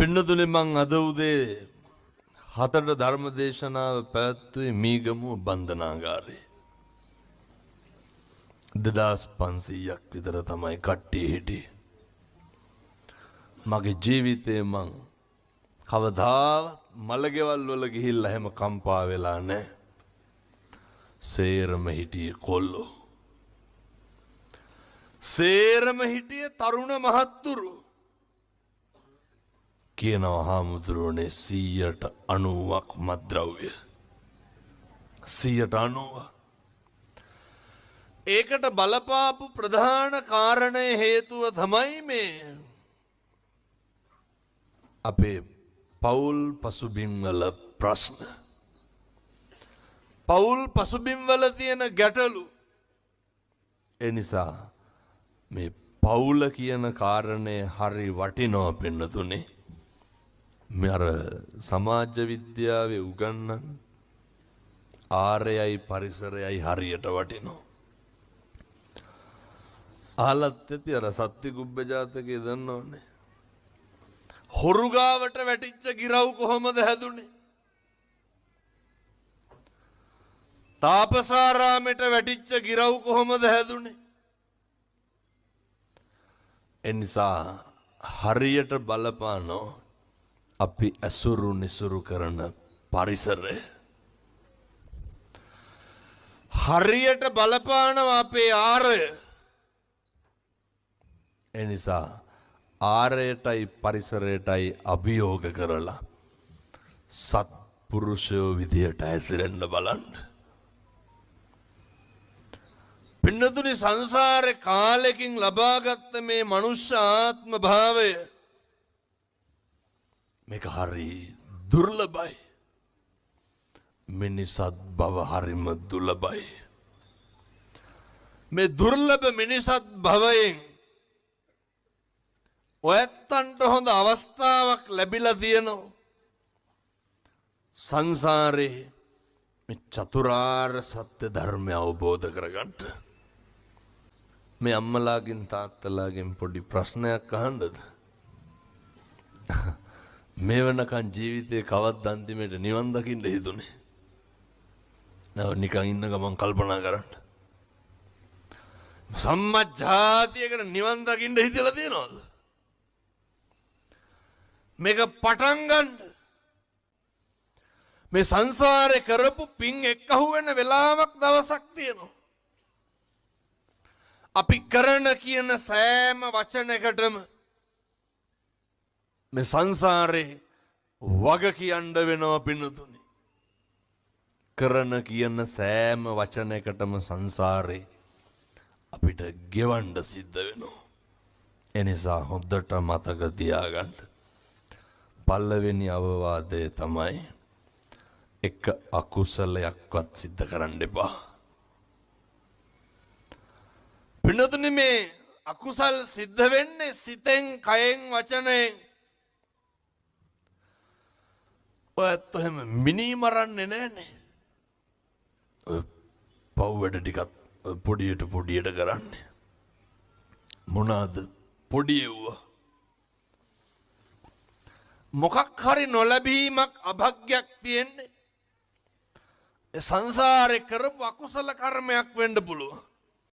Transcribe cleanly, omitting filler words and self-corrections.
පින්නතුනේ මං අද උදේ 4ට ධර්ම දේශනාව පැවැත්වුවේ මීගමුව බන්ධනාගාරේ. 2500ක් විතර තමයි කට්ටිය හිටියේ. මගේ ජීවිතේ මං කවදාවත් මලගෙවල් වල ගිහිල්ලා හැම කම්පා වෙලා නැහැ. සේරම හිටියේ කොල්ලෝ. සේරම හිටියේ තරුණ මහත්තුරු. කියනවා හාමුදුරුවනේ 90%ක් මත්ද්‍රව්‍ය. 90%. ඒකට බලපාපු ප්‍රධාන කාරණය හේතුව තමයි මේ අපේ පවුල් පසුබිම්වල ප්‍රශ්න. පවුල් පසුබිම්වල තියෙන ගැටලු. ඒ නිසා මේ පවුල කියන කාරණය හරි වටිනවා පින්නතුනේ. මේ අර සමාජ විද්‍යාවේ උගන්වන ආර්යයි පරිසරයයි හරියට වටිනවා. අහලත් ඇති අර සත්‍ය කුබ්බ ජාතකයේ දන්නවනේ. හොරු ගාවට වැටිච්ච ගිරව් කොහොමද හැදුනේ? තාපසාරාමයට වැටිච්ච ගිරව් කොහොමද හැදුනේ? එනිසා හරියට බලපානෝ අපි ඇසුරු නිසුරු කරන පරිසරය. හරියට බලපානවා අපේ ආරය. එනිසා ආරයටයි පරිසරයටයි අභියෝග කරලා සත්පුරුෂයෝ විදියට ඇසිරෙන්න බලන්න. පින්නතුනි සංසාරේ කාලෙකින් ලබාගත්ත මේ මනුෂ්‍ය ආත්ම භාවය මේක හරි දුර්ලභයි. මිනිසත් බව හරිම දුර්ලභයි. මේ දුර්ලභ මිනිසත් භවයෙන් ඔයත්තන්ට හොඳ අවස්ථාවක් ලැබිලා තියෙනවා. සංසාරේ මේ චතුරාර්ය සත්‍ය ධර්මය අවබෝධ කරගන්න. මේ අම්මලාගෙන් තාත්තලාගෙන් පොඩි ප්‍රශ්නයක් අහන්නද? මේ වෙනකන් ජීවිතේ කවද්ද අන්තිමට නිවන් දකින්න හිතුනේ? නෑ නිකන් ඉන්න ගමන් කල්පනා කරන්න. සම්මජ්ජාතියකට නිවන් දකින්න හිතලා තියෙනවද? මේක පටන් ගන්න. මේ සංසාරේ කරපු පින් එක්කහුව වෙන වෙලාවක් දවසක් තියෙනවා. අපි කරන කියන සෑම වචනයකටම මේ සංසාරේ වග කියන්න වෙනවා පින්නතුනි. කරන කියන සෑම වචනයකටම සංසාරේ අපිට ගෙවන්න සිද්ධ වෙනවා. එනිසා හොඳට මතක තියාගන්න. පළවෙනි අවවාදය තමයි එක අකුසලයක්වත් සිද්ධ කරන්න එපා. පින්නතුනි මේ අකුසල් සිද්ධ වෙන්නේ සිතෙන්, කයෙන්, වචනයෙන්. ඔයත් එහෙම මිනී මරන්නේ නැහනේ. ඔය පව් වැඩ ටිකක් පොඩියට කරන්නේ. මොනවාද පොඩි එව්වා? මොකක් හරි නොලැබීමක් අභාග්‍යයක් තියෙන්නේ. ඒ සංසාරේ කරපු අකුසල කර්මයක් වෙන්න පුළුවන්.